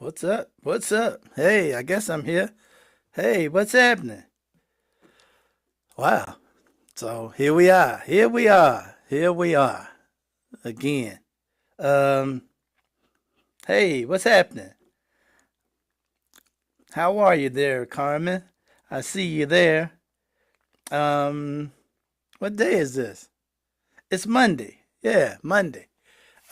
What's up? What's up? Hey, I guess I'm here. Hey, what's happening? Wow. So here we are. Here we are. Here we are again. Um, hey, what's happening? How are you there, Carmen? I see you there. Um, what day is this? It's Monday. Yeah, Monday.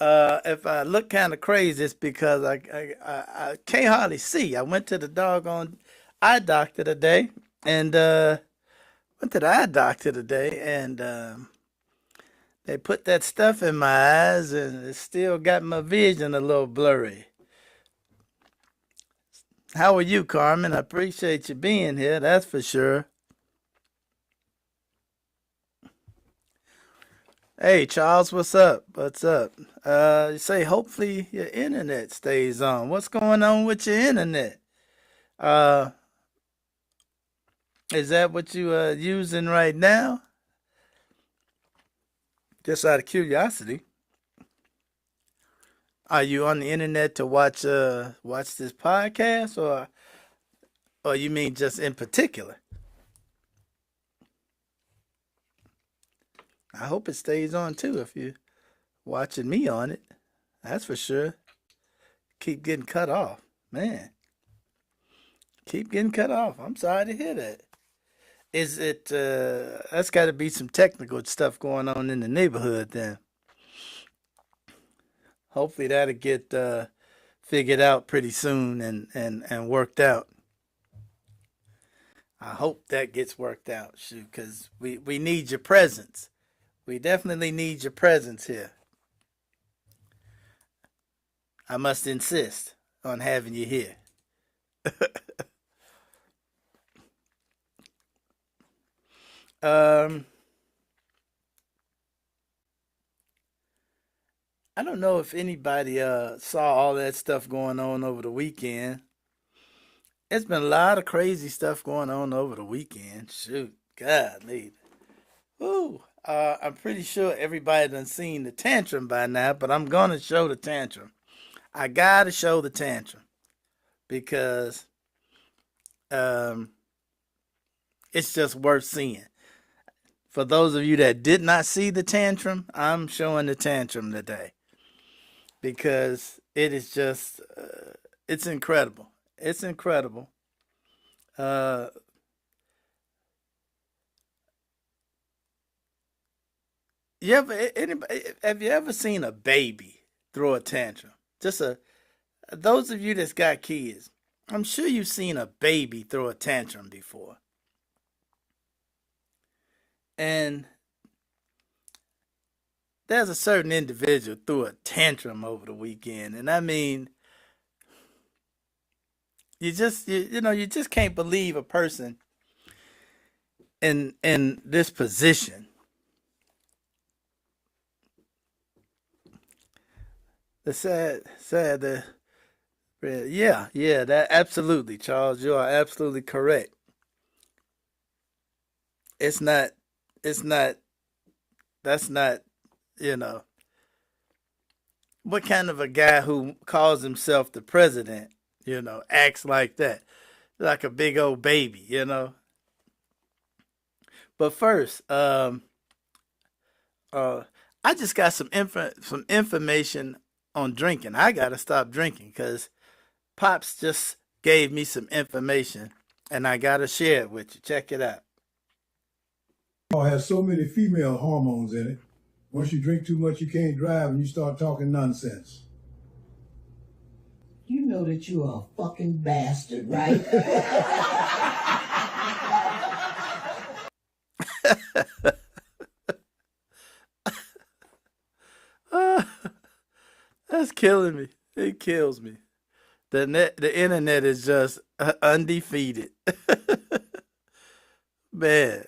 If I look kind of crazy, it's because I can't hardly see. I went to the doggone eye doctor today, and went to the eye doctor today, and they put that stuff in my eyes, and it still got my vision a little blurry. How are you, Carmen? I appreciate you being here. That's for sure. Hey, Charles, what's up? What's up? You say hopefully your internet stays on. What's going on with your internet? Uh, is that what you are using right now? Just out of curiosity, are you on the internet to watch this podcast, or you mean just in particular? I hope it stays on too if you're watching me on it. That's for sure. Keep getting cut off. Man, keep getting cut off. I'm sorry to hear that. Is it, that's got to be some technical stuff going on in the neighborhood then. Hopefully that'll get figured out pretty soon and worked out. I hope that gets worked out, shoot, because we need your presence. We definitely need your presence here. I must insist on having you here. Um, I don't know if anybody saw all that stuff going on over the weekend. It's been a lot of crazy stuff going on over the weekend. Shoot, golly. Ooh, I'm pretty sure everybody done seen the tantrum by now, but I'm gonna show the tantrum. I gotta show the tantrum because um, it's just worth seeing. For those of you that did not see the tantrum, I'm showing the tantrum today because it is just, it's incredible. It's incredible. Uh, have you ever seen a baby throw a tantrum? Just those of you that's got kids, I'm sure you've seen a baby throw a tantrum before. And there's a certain individual threw a tantrum over the weekend, and I mean, you just can't believe a person in this position. The sad, yeah, that absolutely, Charles, you are absolutely correct. It's not, it's not, that's not, you know, what kind of a guy who calls himself the president, acts like that, like a big old baby. But first, uh, I just got some information on drinking. I gotta stop drinking because Pops just gave me some information, and I gotta share it with you. Check it out. Has so many female hormones in it. Once you drink too much, you can't drive and you start talking nonsense. You know that you are a fucking bastard, right? That's killing me. It kills me. The internet is just undefeated. Man,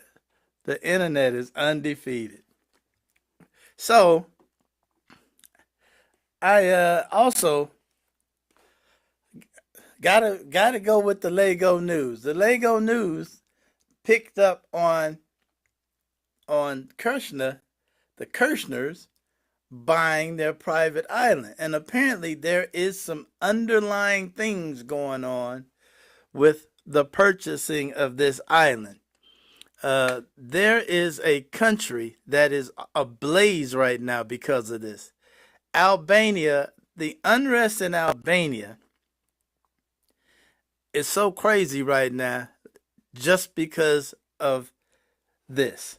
the internet is undefeated. So I also gotta go with the Lego news. The Lego news picked up on Kirshner, the Kirshners, buying their private island. And apparently there is some underlying things going on with the purchasing of this island. There is a country that is ablaze right now because of this. Albania, the unrest in Albania is so crazy right now just because of this.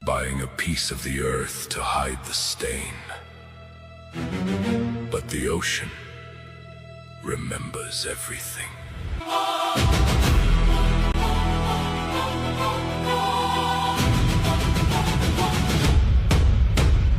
Buying a piece of the earth to hide the stain. But the ocean remembers everything.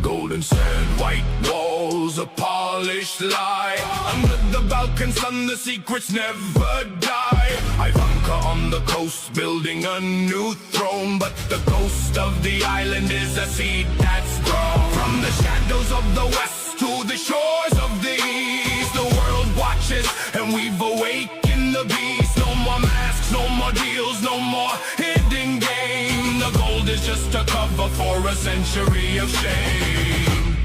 Golden sand, white walls, a polished lie. Under the Balkan sun, the secrets never die. Ivanka on the coast, building a new throne. But the ghost of the island is a seed that's grown. From the shadows of the west to the shores of the east, the world watches and we've awakened the beast. No more masks, no more deals, no more hidden game. The gold is just a cover for a century of shame.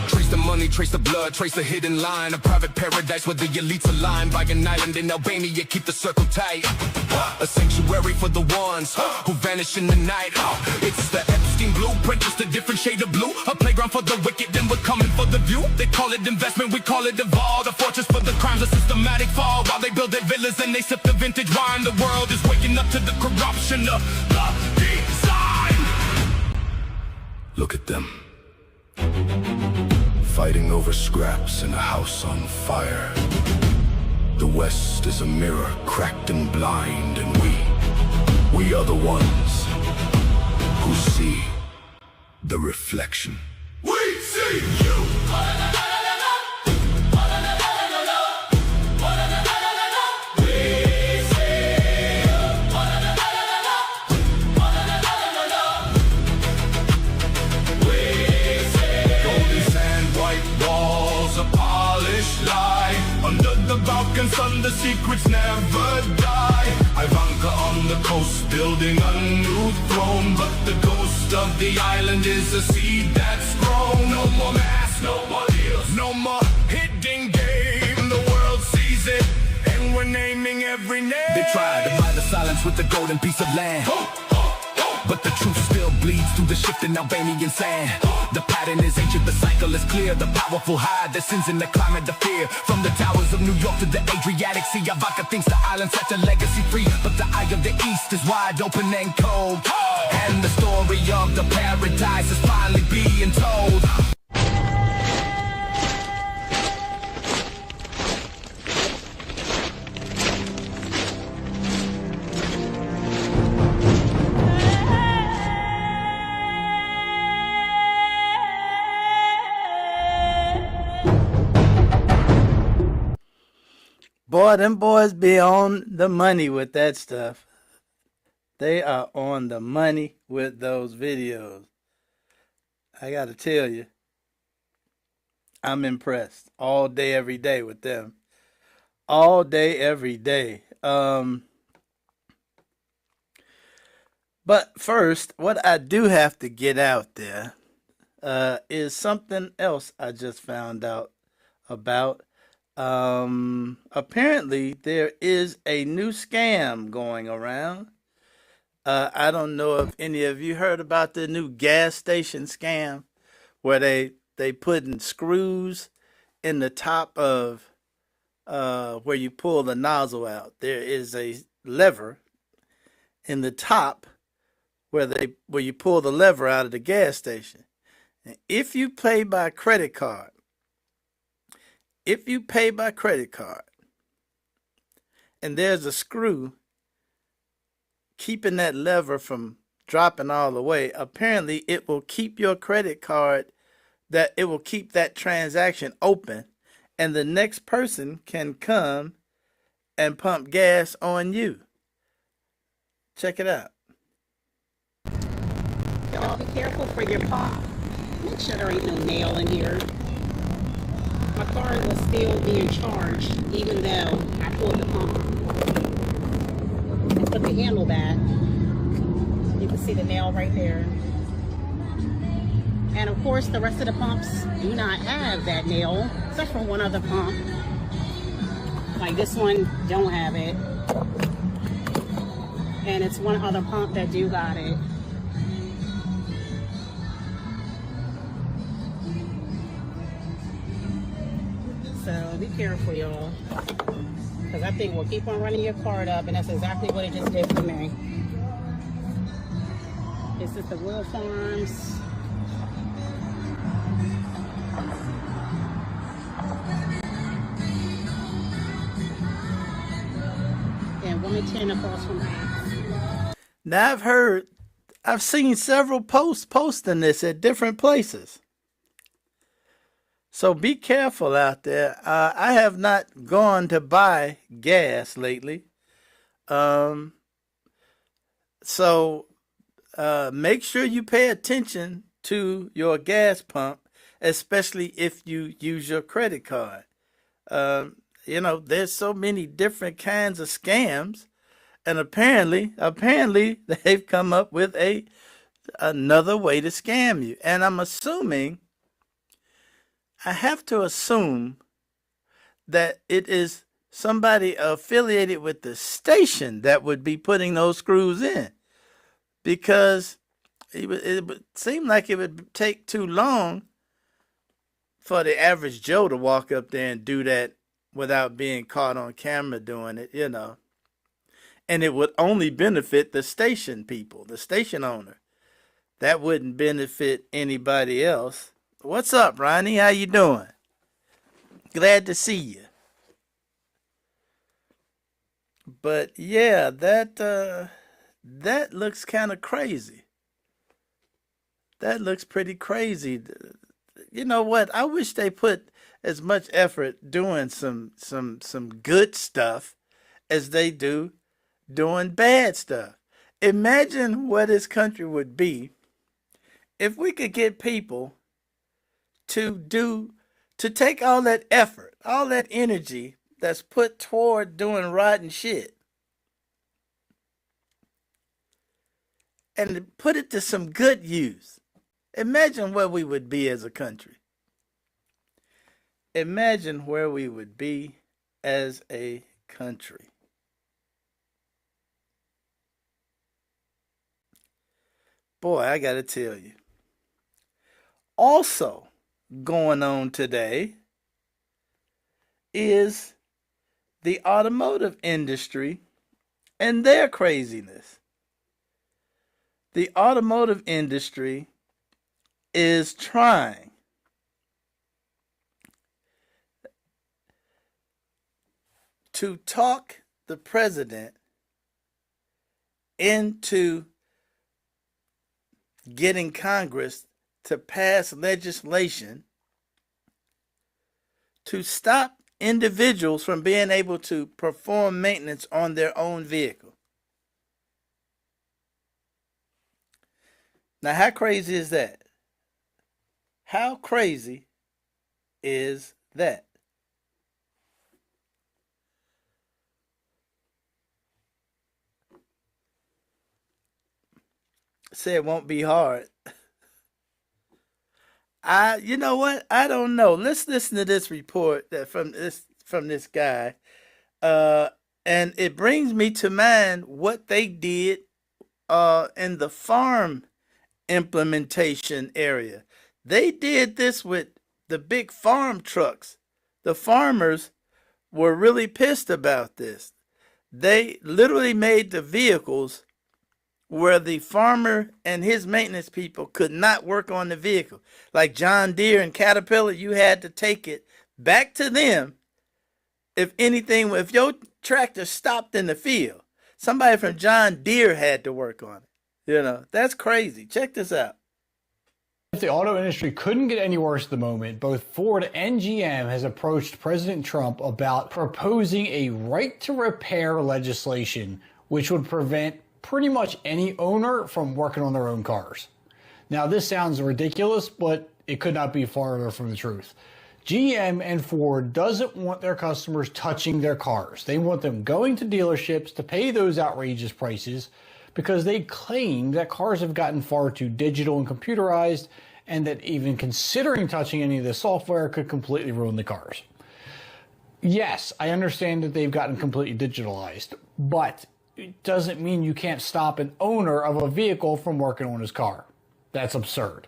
Trace the money, trace the blood, trace the hidden line. A private paradise where the elites align. By an island in Albania, keep the circle tight. A sanctuary for the ones who vanish in the night. It's the Epstein blueprint, just a different shade of blue. A playground for the wicked, then we're coming for the view. They call it investment, we call it evolve. A fortress for the crimes, a systematic fall. While they build their villas and they sip the vintage wine. The world is waking up to the corruption of the design. Look at them, fighting over scraps in a house on fire. The West is a mirror, cracked and blind, and we are the ones who see the reflection. We see you! Balkan sun, the secrets never die. Ivanka on the coast, building a new throne. But the ghost of the island is a seed that's grown. No more masks, no more deals, no more hidden game. The world sees it, and we're naming every name. They try to buy the silence with the golden piece of land. But the truth still bleeds through the shifting Albanian sand. The pattern is ancient, the cycle is clear. The powerful hide their sins in the climate of fear. From the towers of New York to the Adriatic Sea, Ivanka thinks the island such a legacy free. But the eye of the east is wide open and cold. And the story of the paradise is finally being told. Boy, them boys be on the money with that stuff. They are on the money with those videos. I gotta tell you, I'm impressed all day, every day with them. All day, every day. But first, what I do have to get out there is something else I just found out about. Apparently there is a new scam going around. I don't know if any of you heard about the new gas station scam where they putting screws in the top of where you pull the nozzle out. There is a lever in the top where you pull the lever out of the gas station. And if you pay by credit card, and there's a screw keeping that lever from dropping all the way, apparently it will keep your credit card, that it will keep that transaction open, and the next person can come and pump gas on you. Check it out. Y'all be careful for your pump. Make sure there ain't no nail in here. My car was still being charged even though I pulled the pump. And put the handle back. You can see the nail right there. course, the rest of the pumps do not have that nail, except for one other pump. Like this one don't have it. And it's one other pump that do got it. So be careful, y'all. Because that thing will keep on running your card up, and that's exactly what it just did for me. This is the Will Farms. And 110 across from us. Now I've seen several posts posting this at different places. So be careful out there. I have not gone to buy gas lately. So make sure you pay attention to your gas pump, especially if you use your credit card. You know, there's so many different kinds of scams, and apparently they've come up with another way to scam you. And I have to assume that it is somebody affiliated with the station that would be putting those screws in, because it would seem like it would take too long for the average Joe to walk up there and do that without being caught on camera doing it, you know. And it would only benefit the station people, the station owner. That wouldn't benefit anybody else. What's up, Ronnie? How you doing? Glad to see you. But yeah, that looks kind of crazy. That looks pretty crazy. You know what? I wish they put as much effort doing some good stuff as they do doing bad stuff. Imagine what this country would be if we could get people to take all that effort, all that energy that's put toward doing rotten shit, and put it to some good use. Imagine where we would be as a country. Imagine where we would be as a country. Boy, I gotta tell you. Also going on today is the automotive industry and their craziness. The automotive industry is trying to talk the president into getting Congress to pass legislation to stop individuals from being able to perform maintenance on their own vehicle. Now, how crazy is that? How crazy is that? Say it won't be hard. You know what? I don't know. Let's listen to this report from this guy, and it brings me to mind what they did in the farm implementation area. They did this with the big farm trucks. The farmers were really pissed about this. They literally made the vehicles where the farmer and his maintenance people could not work on the vehicle. Like John Deere and Caterpillar, you had to take it back to them. If your tractor stopped in the field, somebody from John Deere had to work on it. You know, that's crazy. Check this out. If the auto industry couldn't get any worse at the moment, both Ford and GM has approached President Trump about proposing a right to repair legislation, which would prevent pretty much any owner from working on their own cars. Now, this sounds ridiculous, but it could not be farther from the truth. GM and Ford doesn't want their customers touching their cars. They want them going to dealerships to pay those outrageous prices because they claim that cars have gotten far too digital and computerized and that even considering touching any of the software could completely ruin the cars. Yes, I understand that they've gotten completely digitalized, but it doesn't mean you can't stop an owner of a vehicle from working on his car. That's absurd.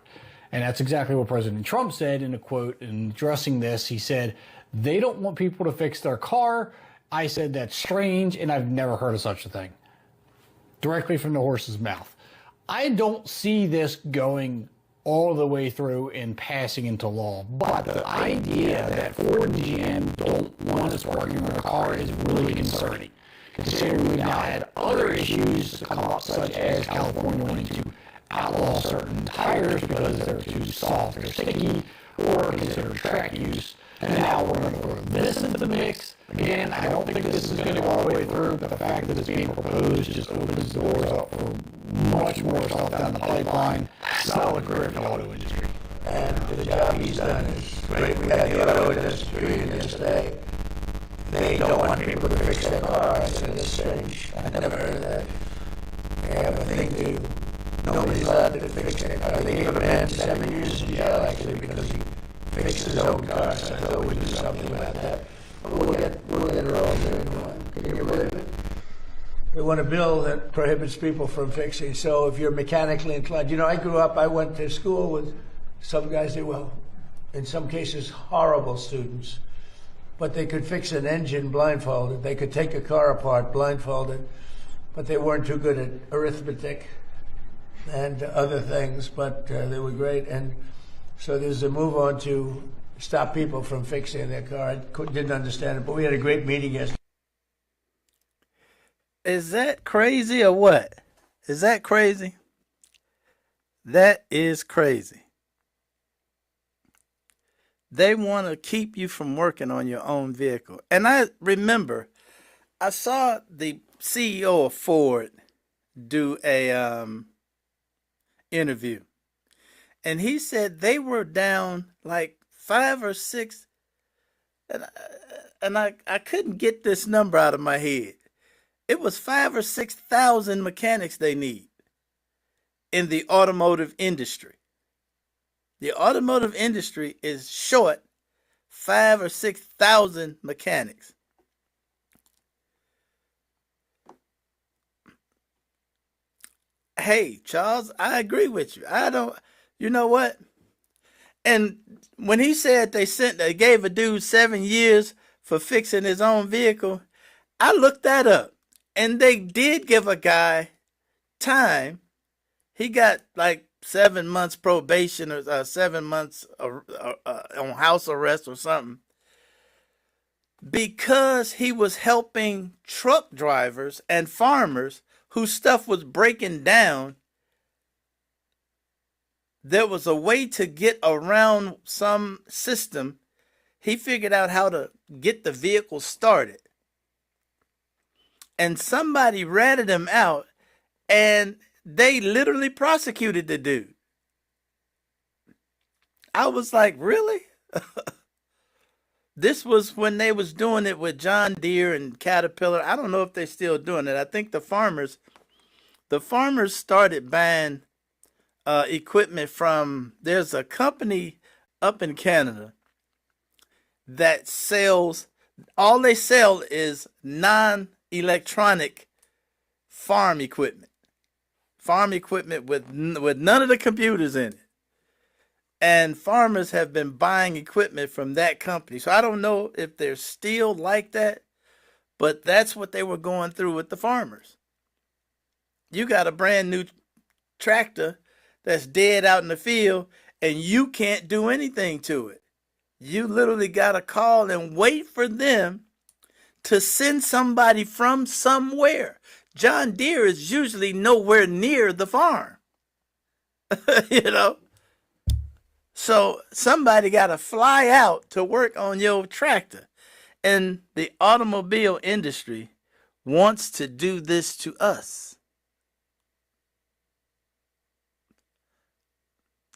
And that's exactly what President Trump said in a quote in addressing this. He said, they don't want people to fix their car. I said, that's strange, and I've never heard of such a thing. Directly from the horse's mouth. I don't see this going all the way through and passing into law, but the idea that Ford and GM don't want us working on their car is really concerning, considering we've now had other issues come up, such as California wanting to outlaw certain tires because they're too soft or sticky or considered track use. And now we're going to throw this into the mix. Again, I don't think this is going to go all the way through, but the fact that it's being proposed just opens doors up for much more stuff down the pipeline. Solid career in the auto industry. And the job he's done is great. We had the auto industry in this day. They don't want people to fix their cars, and it's strange. I never heard of that. They have a thing to, nobody's allowed to fix their car. They give a man 7 years in jail, actually, because he fixed his own car, so I thought we'd do something about that. But we'll get it all done. Can you believe it? They want a bill that prohibits people from fixing. So if you're mechanically inclined, I grew up, I went to school with some guys that were, in some cases, horrible students. But they could fix an engine blindfolded. They could take a car apart blindfolded. But they weren't too good at arithmetic and other things, but they were great. And so there's a move on to stop people from fixing their car. I didn't understand it, but we had a great meeting yesterday. Is that crazy or what? Is that crazy? That is crazy. They want to keep you from working on your own vehicle. And I remember I saw the CEO of Ford do a interview. And he said they were down like 5 or 6, and I couldn't get this number out of my head. It was 5 or 6,000 mechanics they need in the automotive industry. The automotive industry is short 5 or 6,000 mechanics. Hey, Charles, I agree with you. You know what? And when he said they gave a dude 7 years for fixing his own vehicle, I looked that up. And they did give a guy time. He got like 7 months probation or 7 months on house arrest or something, because he was helping truck drivers and farmers whose stuff was breaking down. There was a way to get around some system. He figured out how to get the vehicle started. And somebody ratted him out, and they literally prosecuted the dude. I was like, really? This was when they was doing it with John Deere and Caterpillar. I don't know if they're still doing it. I think the farmers started buying equipment from, there's a company up in Canada that sells, all they sell is non-electronic farm equipment with none of the computers in it. And farmers have been buying equipment from that company. So I don't know if they're still like that, but that's what they were going through with the farmers. You got a brand new tractor that's dead out in the field, and you can't do anything to it. You literally got to call and wait for them to send somebody from somewhere. John Deere is usually nowhere near the farm, you know. So somebody got to fly out to work on your tractor. And the automobile industry wants to do this to us.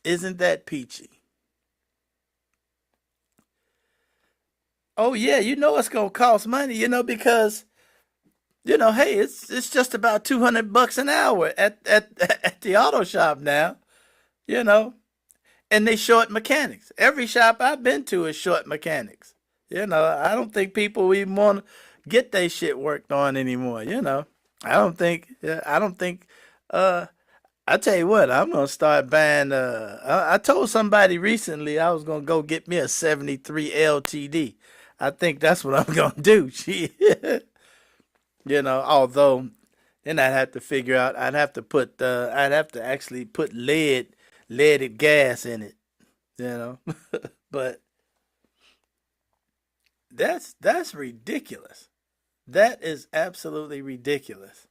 Isn't that peachy? Oh yeah, you know it's gonna cost money, because hey, it's just about $200 an hour at the auto shop now, and they short mechanics. Every shop I've been to is short mechanics. I don't think people even want to get their shit worked on anymore. I don't think. Yeah, I don't think. Uh, I tell you what, I'm gonna start buying. I told somebody recently I was gonna go get me a '73 LTD. I think that's what I'm gonna do. Although then I'd have to figure out. I'd have to put. I'd have to actually put leaded gas in it. You know, but that's ridiculous. That is absolutely ridiculous.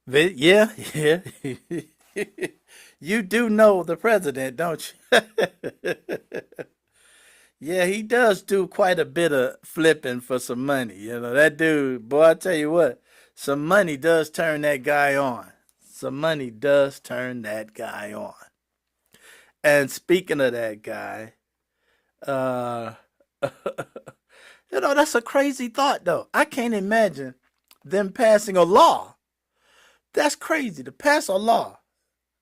Yeah, yeah. You do know the president, don't you? Yeah, he does do quite a bit of flipping for some money. That dude, boy, I tell you what, some money does turn that guy on. Some money does turn that guy on. And speaking of that guy, uh, that's a crazy thought, though. I can't imagine them passing a law. That's crazy to pass a law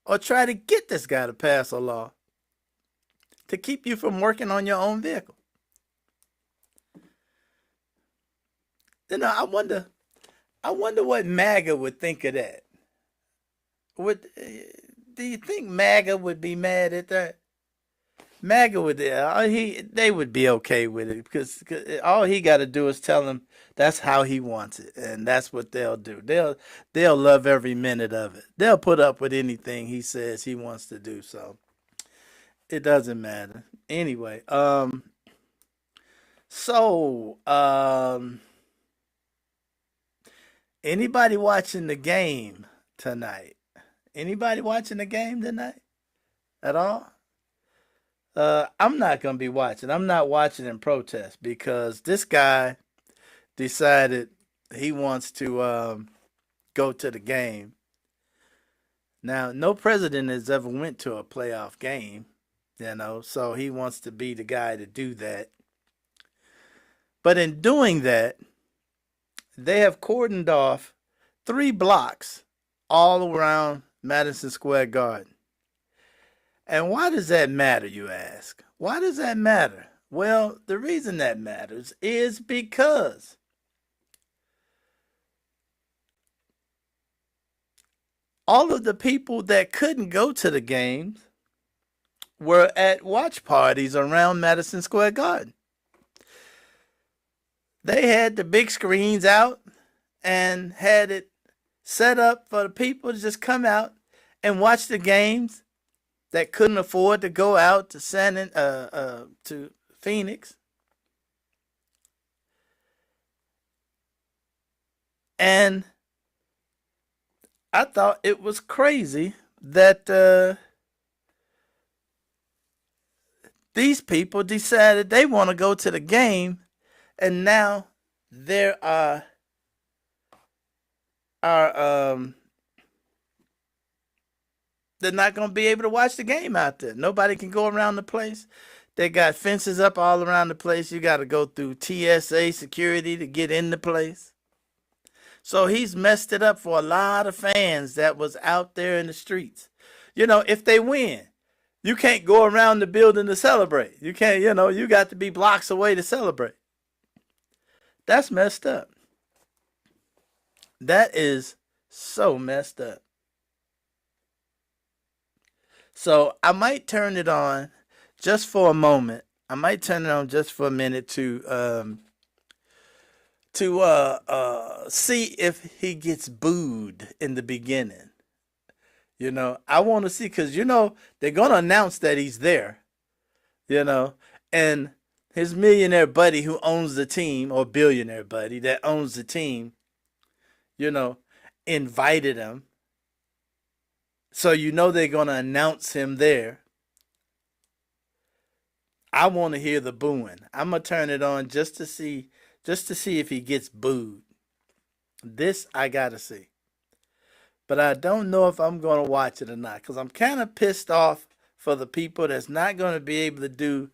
or try to get this guy to pass a law to keep you from working on your own vehicle. I wonder what MAGA would think of that. Do you think MAGA would be mad at that? MAGA would, they would be okay with it because all he got to do is tell them that's how he wants it, and that's what they'll do. They'll love every minute of it. They'll put up with anything he says he wants to do. So it doesn't matter anyway. So anybody watching the game tonight? Anybody watching the game tonight at all? I'm not gonna be watching. I'm not watching in protest because this guy decided he wants to go to the game. Now, no president has ever went to a playoff game, so he wants to be the guy to do that. But in doing that, they have cordoned off 3 blocks all around Madison Square Garden. And why does that matter, you ask? Why does that matter? Well, the reason that matters is because all of the people that couldn't go to the games were at watch parties around Madison Square Garden. They had the big screens out and had it set up for the people to just come out and watch the games that couldn't afford to go out to to Phoenix. And I thought it was crazy that these people decided they want to go to the game, and now there are they're not going to be able to watch the game out there. Nobody can go around the place. They got fences up all around the place. You got to go through TSA security to get in the place. So he's messed it up for a lot of fans that was out there in the streets. If they win, you can't go around the building to celebrate. You can't, you got to be blocks away to celebrate. That's messed up. That is so messed up. So I might turn it on just for a moment. I might turn it on just for a minute to see if he gets booed in the beginning. I want to see because they're gonna announce that he's there. And his millionaire buddy who owns the team, or billionaire buddy that owns the team, invited him. So they're gonna announce him there. I want to hear the booing. I'm gonna turn it on just to see if he gets booed. This I gotta see. But I don't know if I'm gonna watch it or not, because I'm kind of pissed off for the people that's not gonna be able to do,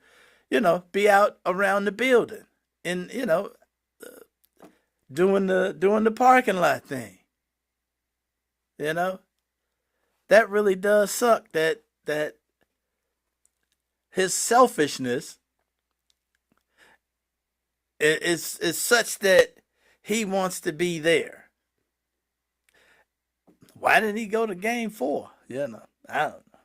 be out around the building and doing the parking lot thing. that really does suck. That his selfishness is such that he wants to be there. Why didn't he go to game 4? I don't know.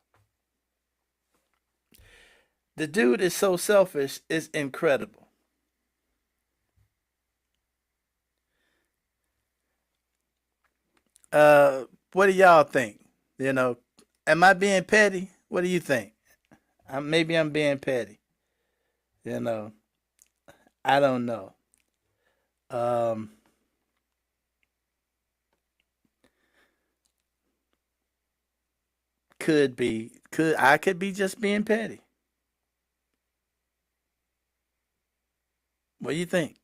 The dude is so selfish, it's incredible. What do y'all think? Am I being petty? What do you think? Maybe I'm being petty. You know, I don't know. Um, could be, could be just being petty. What do you think?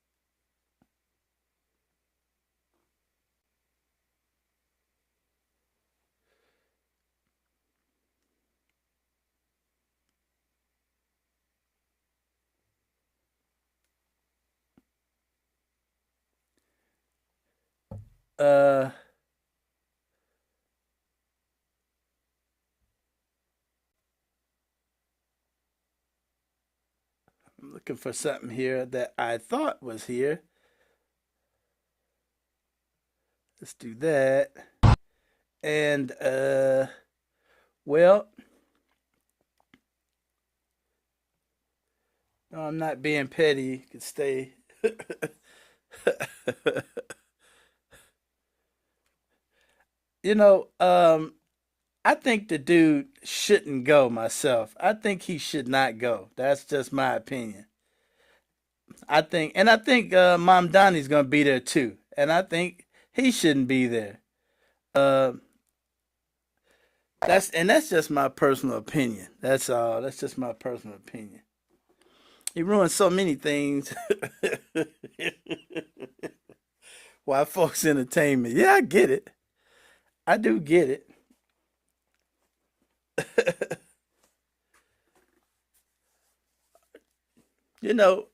Uh, I'm looking for something here that I thought was here. Let's do that. And well, no, I'm not being petty. You can stay. you know, um, I think the dude shouldn't go myself. I think he should not go. That's just my opinion. I think Mom Donnie's gonna be there too, and I think he shouldn't be there. Uh, that's just my personal opinion. That's all. That's just my personal opinion. He ruined so many things. Why folks entertainment? Yeah, I get it. I do get it. You know,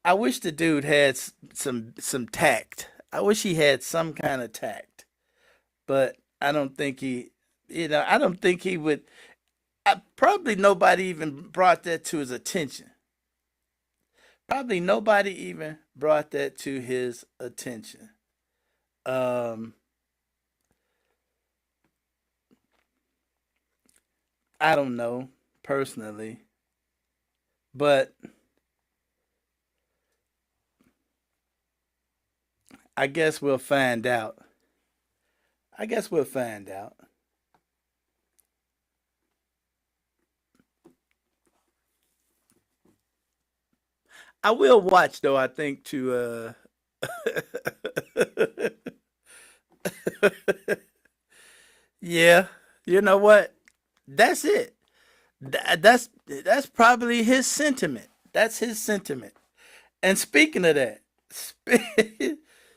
I wish the dude had some tact. I wish he had some kind of tact, but I don't think he. I don't think he would. Probably nobody even brought that to his attention. Probably nobody even brought that to his attention. Um, I don't know personally, but I guess we'll find out. I guess we'll find out. I will watch though. I think to yeah, you know what? That's it. That's probably his sentiment. That's his sentiment. And speaking of that,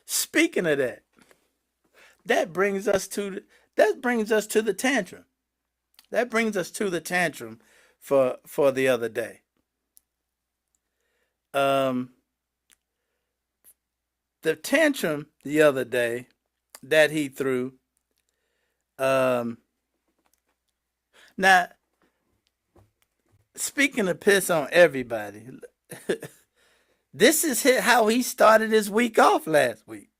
speaking of that, that brings us to that brings us to the tantrum. That brings us to the tantrum for the other day. Um, the tantrum the other day that he threw. Um, now, speaking of piss on everybody, this is how he started his week off last week.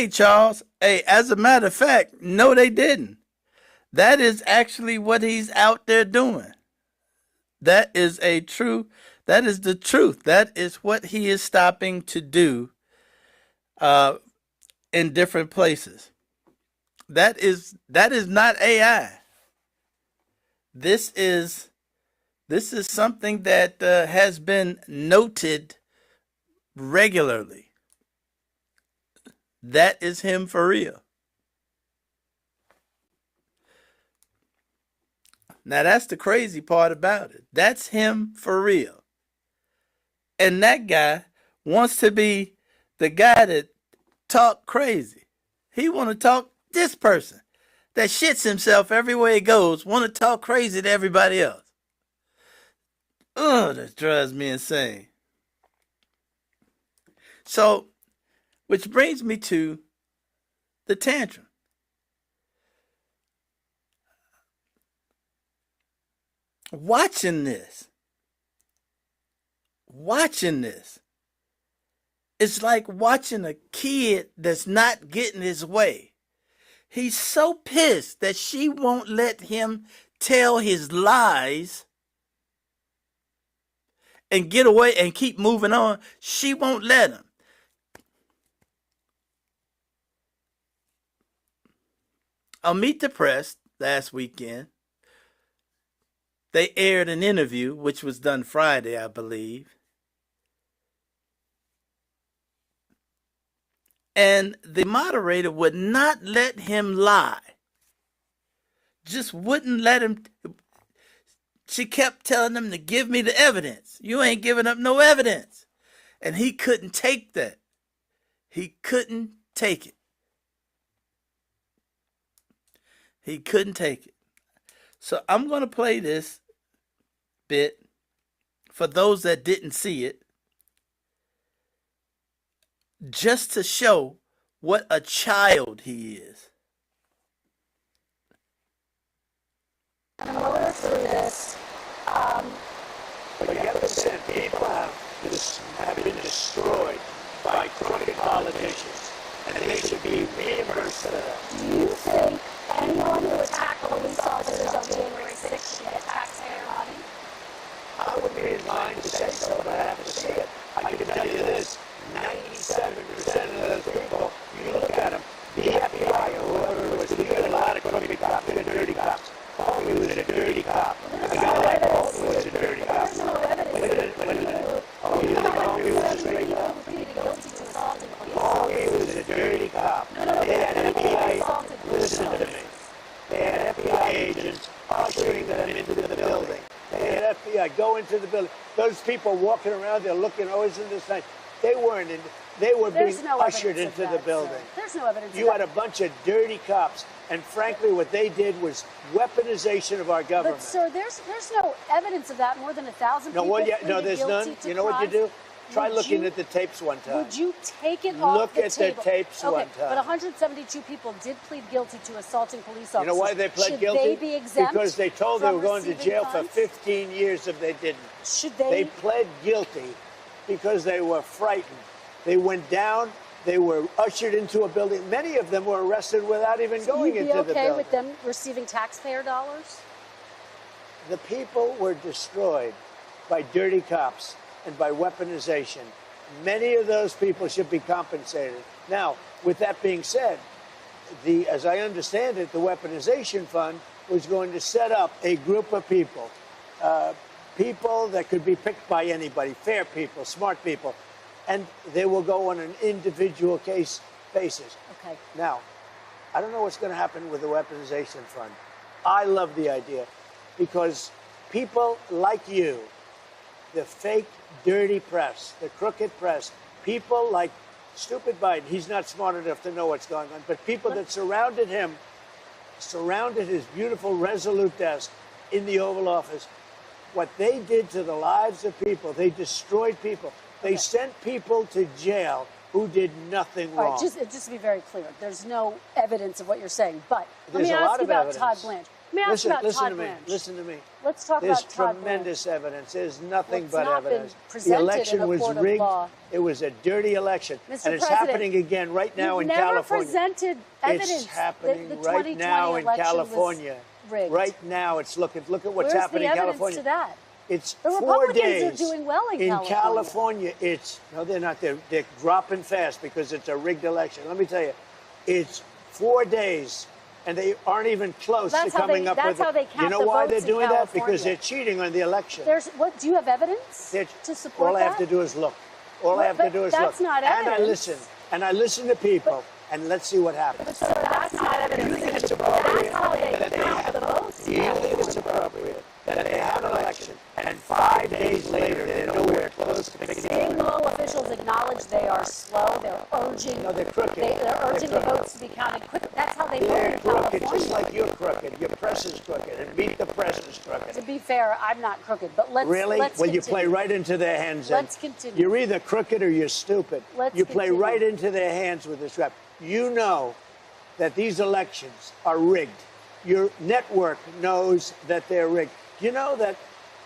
Hey, Charles. Hey, as a matter of fact, no, they didn't. That is actually what he's out there doing. That is a true, that is the truth. That is what he is stopping to do uh, in different places. That is not AI. This is this is something that has been noted regularly. That is him for real. Now that's the crazy part about it. That's him for real. And that guy wants to be the guy that talk crazy. He want to talk this person that shits himself everywhere he goes, want to talk crazy to everybody else. Ugh, that drives me insane. So, which brings me to the tantrum. Watching this, it's like watching a kid that's not getting his way. He's so pissed that she won't let him tell his lies and get away and keep moving on. She won't let him. On Meet the Press last weekend, they aired an interview, which was done Friday, I believe. And the moderator would not let him lie. Just wouldn't let him. She kept telling him to give me the evidence. You ain't giving up no evidence. And he couldn't take that. He couldn't take it. He couldn't take it. So I'm going to play this bit for those that didn't see it, just to show what a child he is. I'm going through this. But you have to say people have been destroyed by crooked politicians, and they should be reimbursed for that. Do you think anyone who attacked police officers on January 6th should get taxpayer money? I would be inclined to say so, but I have to say it. I can tell you this, 97% of those people, you look at them, the FBI or whoever it was, you get a lot of crooked cops and dirty cops. He was a dirty cop. The guy like Bolton was a dirty cop. Wait a minute. Oh, you think Homie was a straight cop? Homie was a dirty cop. They had FBI, listen to me. They had FBI agents ushering them into the building. They had FBI go into the building. Those people walking around there looking always in the sun. They weren't in. They were being ushered into the building. There's no evidence. You had a bunch of dirty cops, and frankly, what they did was weaponization of our government. But sir, there's no evidence of that. More than 1,000 people. No, there's none. You know what you do? Try looking at the tapes one time. Would you take it off the table? Look at the tapes one time. But 172 people did plead guilty to assaulting police officers. You know why they pled guilty? Should they be exempt? Because they told they were going to jail for 15 years if they didn't. Should they? They pled guilty because they were frightened. They went down. They were ushered into a building. Many of them were arrested without even going into the building. You'd be okay with them receiving taxpayer dollars? The people were destroyed by dirty cops and by weaponization. Many of those people should be compensated. Now, with that being said, as I understand it, the weaponization fund was going to set up a group of people, people that could be picked by anybody, fair people, smart people, and they will go on an individual case basis. Okay. Now, I don't know what's going to happen with the weaponization fund. I love the idea because people like you, the fake, dirty press, the crooked press, people like stupid Biden, he's not smart enough to know what's going on, but people that surrounded him, surrounded his beautiful, resolute desk in the Oval Office, what they did to the lives of people, they destroyed people. They sent people to jail who did nothing wrong. All right, just to be very clear, there's no evidence of what you're saying, but let There's me a ask lot you of about evidence. Todd Blanche. me ask Listen, about listen Todd to me. Blanche. Listen to me. Let's talk There's about Todd tremendous evidence. There's nothing Well, it's but not been evidence. The presented in election a was court of rigged. law. It was a dirty election, Mr. and it's President, happening again right now You've in never California. presented evidence It's happening that the right 2020 now in election California. was rigged. Right now, it's look at what's Where's happening the in evidence California. to that? It's The 4 Republicans days. are doing well in California. California, it's no, they're not. They're dropping fast because it's a rigged election. Let me tell you, it's 4 days, and they aren't even close to coming up with. That's how they count You know the why votes they're doing in that? California. Because they're cheating on the election. What? Do you have evidence to support all that? I have to do is look. All I have to do is look. That's not and evidence. I listen to people, and let's see what happens. So that's not evidence. You think it's appropriate That's how they that they count have the votes. You think it's appropriate that they have an election, and 5 days later they're nowhere close to fixing it? State law officials acknowledge they are slow. They're urging. No, they're crooked. They're urging the crooked. votes to be counted quick. That's how they vote They're in crooked, California. just like you're crooked. Your press is crooked, and Meet the Press is To crooked. be fair, I'm not crooked, but let's Really? Let's Well, you continue. play right into their hands. Then. Let's continue. You're either crooked or you're stupid. Let's you play continue. right into their hands with this crap. You know that these elections are rigged. Your network knows that they're rigged. You know that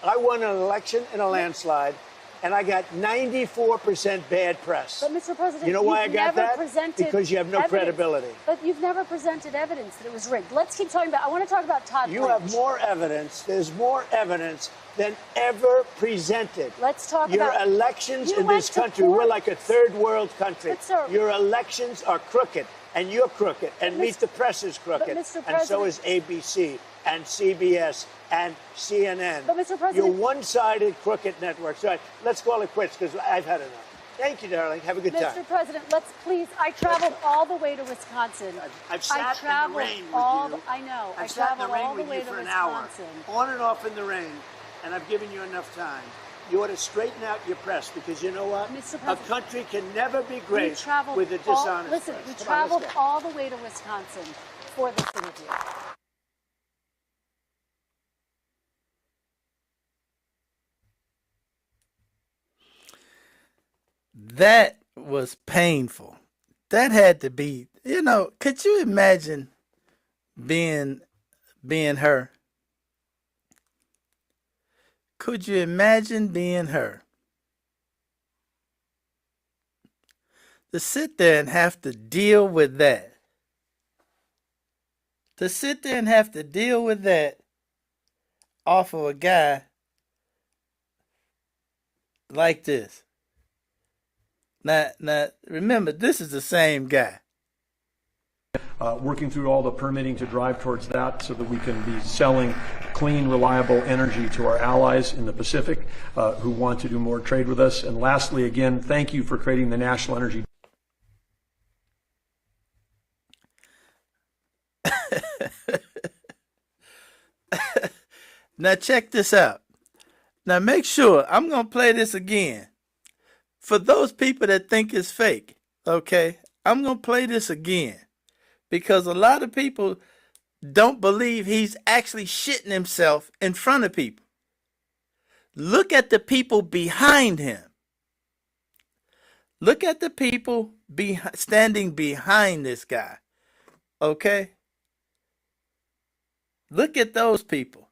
I won an election in a landslide, and I got 94% bad press. But Mr. President, you know why I you've got never that? presented Because you have no evidence. credibility. But you've never presented evidence that it was rigged. Let's keep talking about. I want to talk about Todd You Blanche. have more evidence. There's more evidence than ever presented. Let's talk Your about elections you in went this to country, court. we're like a third world country. But, sir- Your elections are crooked, and you're crooked, and But, Meet Mr. the Press is crooked, Mr. and so President- is ABC and CBS and CNN. But, Mr. President- You're one-sided crooked networks. All right, let's call it quits because I've had enough. Thank you, darling. Have a good time. Mr. President, let's please. I traveled all the way to Wisconsin. I've sat I traveled in the rain with all. you. I know. I I've sat in the traveled rain all the with way you to for an hour, Wisconsin. on and off in the rain, and I've given you enough time. You ought to straighten out your press because you know what? Mr. A President, country can never be We great traveled with a all, dishonest listen, press. we Come on, traveled let's go. all the way to Wisconsin for this interview. That was painful. That had to be, could you imagine being her? Could you imagine being her? To sit there and have to deal with that. To sit there and have to deal with that off of a guy like this. Now, remember, this is the same guy. Working through all the permitting to drive towards that so that we can be selling clean, reliable energy to our allies in the Pacific who want to do more trade with us. And lastly, again, thank you for creating the National Energy. Now, check this out. Now, make sure, I'm going to play this again. For those people that think it's fake, okay, I'm going to play this again. Because a lot of people don't believe he's actually shitting himself in front of people. Look at the people behind him. Look at the people standing behind this guy. Okay? Look at those people.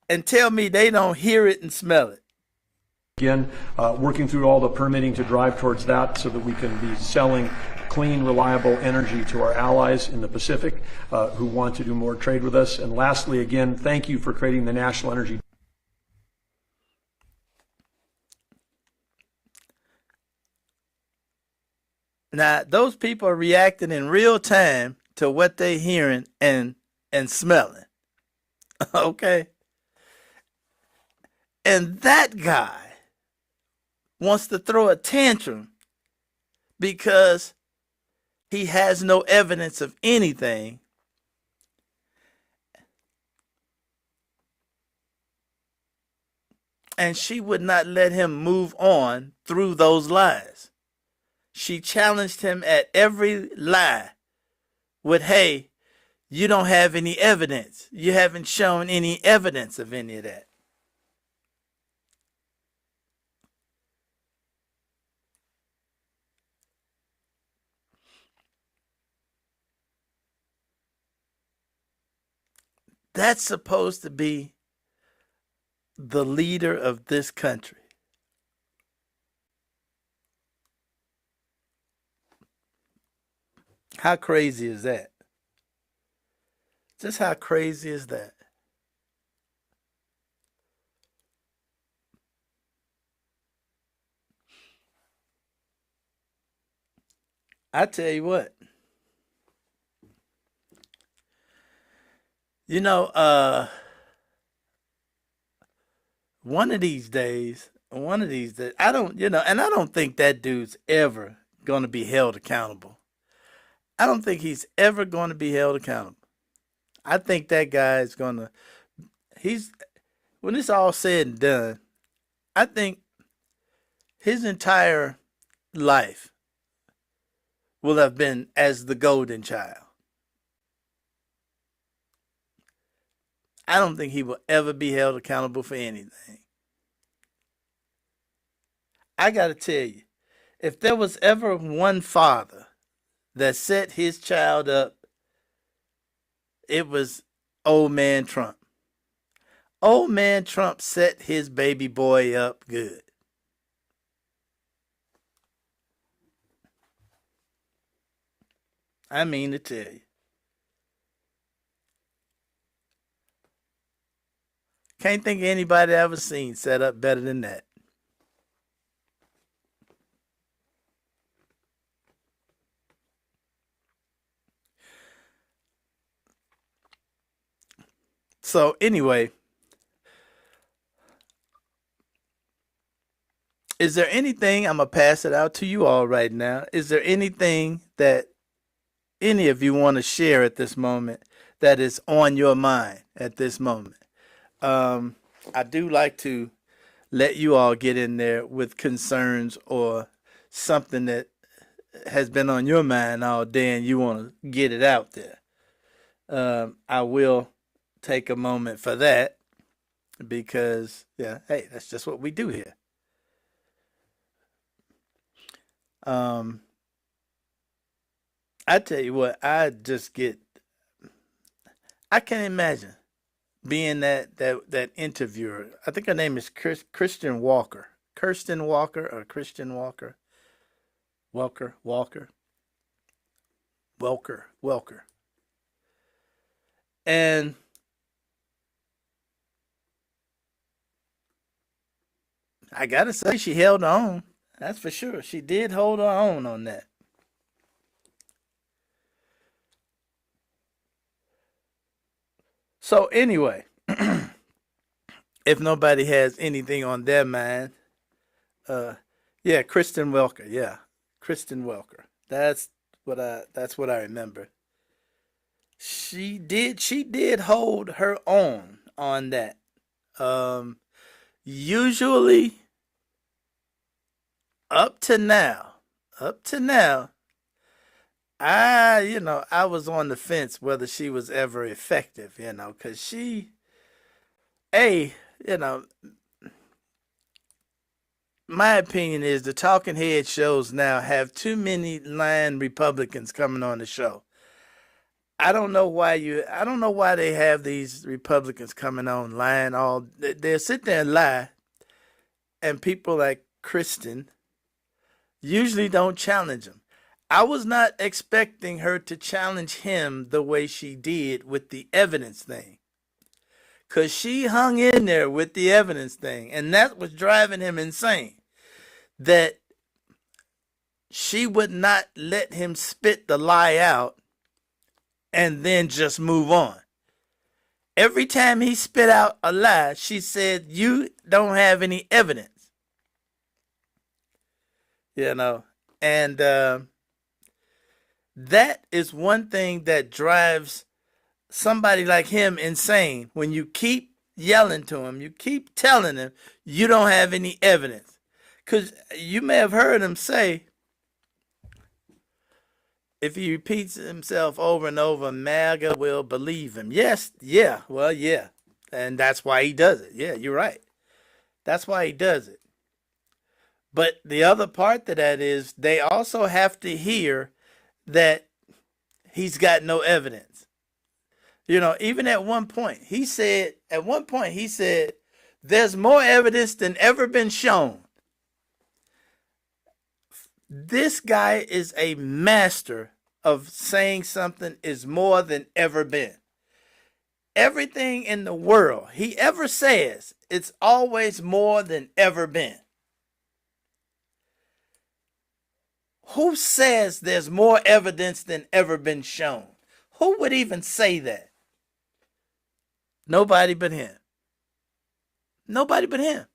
And tell me they don't hear it and smell it. Again, working through all the permitting to drive towards that so that we can be selling clean, reliable energy to our allies in the Pacific who want to do more trade with us. And lastly, again, thank you for creating the National Energy. Now, those people are reacting in real time to what they're hearing and smelling. Okay? And that guy wants to throw a tantrum because he has no evidence of anything. And she would not let him move on through those lies. She challenged him at every lie with, hey, you don't have any evidence. You haven't shown any evidence of any of that. That's supposed to be the leader of this country. How crazy is that? Just how crazy is that? I tell you what, you know, one of these days, I don't, and I don't think that dude's ever going to be held accountable. I don't think he's ever going to be held accountable. I think that guy is going to, he's, when it's all said and done, I think his entire life will have been as the golden child. I don't think he will ever be held accountable for anything. I got to tell you, if there was ever one father that set his child up, it was old man Trump. Old man Trump set his baby boy up good. I mean to tell you. Can't think of anybody I ever seen set up better than that. So anyway, is there anything, I'm going to pass it out to you all right now. Is there anything that any of you want to share at this moment that is on your mind at this moment? I do like to let you all get in there with concerns or something that has been on your mind all day and you want to get it out there. I will take a moment for that because, yeah, hey, that's just what we do here. I tell you what, I can't imagine being that interviewer. I think her name is Christian Walker. Kirsten Walker or Christian Walker. Walker. And I gotta say she held on. That's for sure. She did hold her own on that. So anyway, if nobody has anything on their mind, yeah, Kristen Welker, yeah, Kristen Welker. That's what I remember. She did hold her own on that. Um, Usually up to now, up to now, I was on the fence whether she was ever effective, because a, you know, my opinion is the talking head shows now have too many lying Republicans coming on the show. I don't know why they have these Republicans coming on lying they'll sit there and lie, and people like Kristen usually don't challenge them. I was not expecting her to challenge him the way she did with the evidence thing. Because she hung in there with the evidence thing. And that was driving him insane. That she would not let him spit the lie out and then just move on. Every time he spit out a lie, she said, "You don't have any evidence." And that is one thing that drives somebody like him insane. When you keep yelling to him, you keep telling him you don't have any evidence. Because you may have heard him say, if he repeats himself over and over, MAGA will believe him. Yes, yeah, well, yeah. And that's why he does it. Yeah, you're right. That's why he does it. But the other part to that is they also have to hear that he's got no evidence. Even at one point, he said, there's more evidence than ever been shown. This guy is a master of saying something is more than ever been. Everything in the world he ever says, it's always more than ever been. Who says there's more evidence than ever been shown? Who would even say that? Nobody but him. Nobody but him.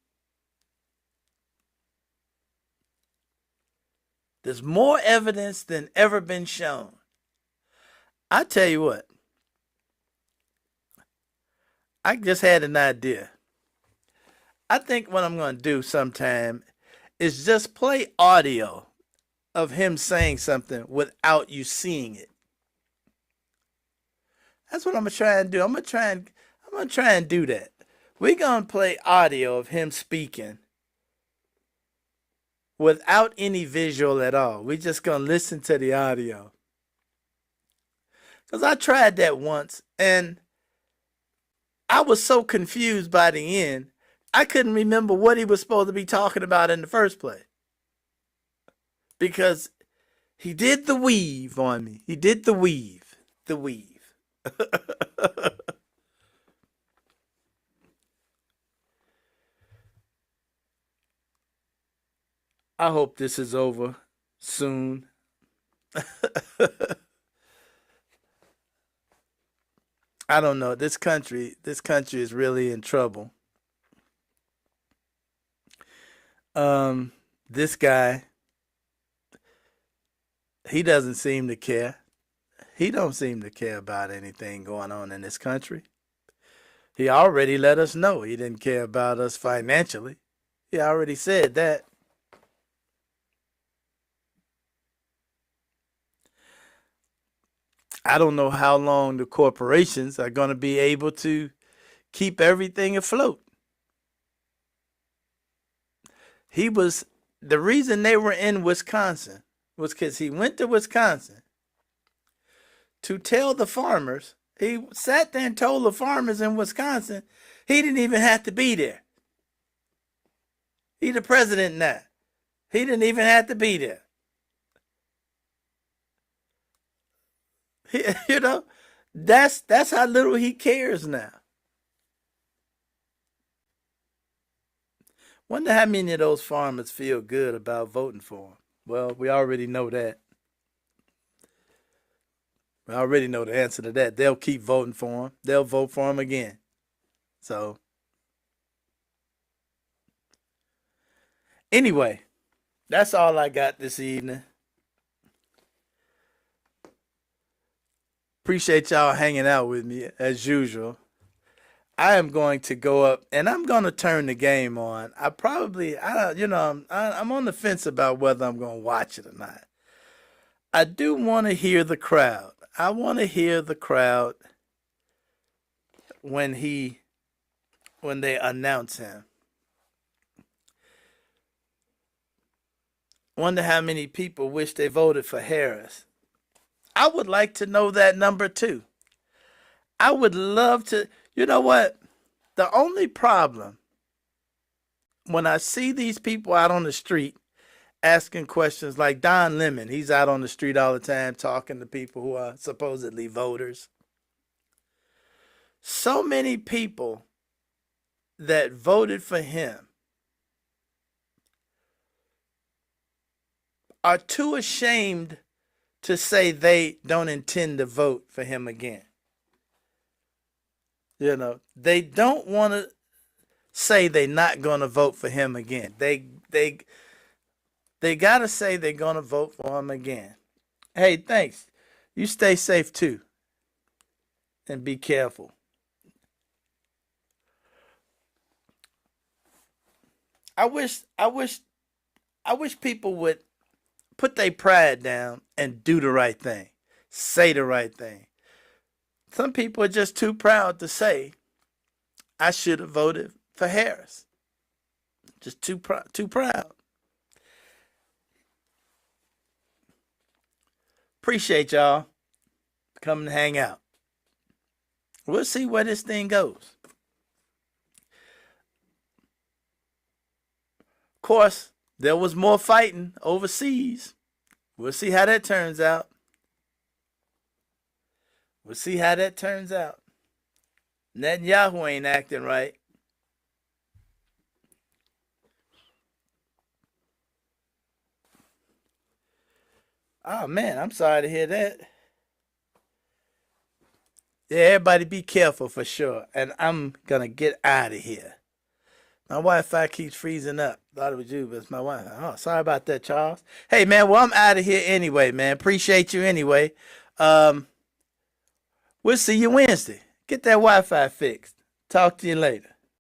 There's more evidence than ever been shown. I tell you what, I just had an idea. I think what I'm going to do sometime is just play audio of him saying something without you seeing it. That's what I'm going to try and do. I'm going to try and do that. We're going to play audio of him speaking without any visual at all. We're just going to listen to the audio. Because I tried that once, and I was so confused by the end, I couldn't remember what he was supposed to be talking about in the first place. Because he did the weave on me. He did the weave. The weave. I hope this is over soon. I don't know. This country is really in trouble. This guy, he doesn't seem to care. He don't seem to care about anything going on in this country. He already let us know he didn't care about us financially. He already said that. I don't know how long the corporations are going to be able to keep everything afloat. The reason they were in Wisconsin was because he went to Wisconsin to tell the farmers. He sat there and told the farmers in Wisconsin he didn't even have to be there. He's the president now. He didn't even have to be there. That's how little he cares now. Wonder how many of those farmers feel good about voting for him. Well, we already know that. We already know the answer to that. They'll keep voting for him. They'll vote for him again. So, anyway, that's all I got this evening. Appreciate y'all hanging out with me as usual. I am going to go up and I'm going to turn the game on. I'm on the fence about whether I'm going to watch it or not. I do want to hear the crowd. I want to hear the crowd when they announce him. Wonder how many people wish they voted for Harris. I would like to know that number too. I would love to. You know what? The only problem when I see these people out on the street asking questions like Don Lemon, he's out on the street all the time talking to people who are supposedly voters. So many people that voted for him are too ashamed to say they don't intend to vote for him again. They don't want to say they're not going to vote for him again. They got to say they're going to vote for him again. Hey, thanks. You stay safe too. And be careful. I wish people would put their pride down and do the right thing. Say the right thing. Some people are just too proud to say, I should have voted for Harris. Just too proud. Appreciate y'all coming to hang out. We'll see where this thing goes. Of course, there was more fighting overseas. We'll see how that turns out. We'll see how that turns out. Netanyahu ain't acting right. Oh, man, I'm sorry to hear that. Yeah, everybody be careful for sure. And I'm going to get out of here. My Wi-Fi keeps freezing up. Thought it was you, but it's my Wi-Fi. Oh, sorry about that, Charles. Hey, man, well, I'm out of here anyway, man. Appreciate you anyway. We'll see you Wednesday. Get that Wi-Fi fixed. Talk to you later.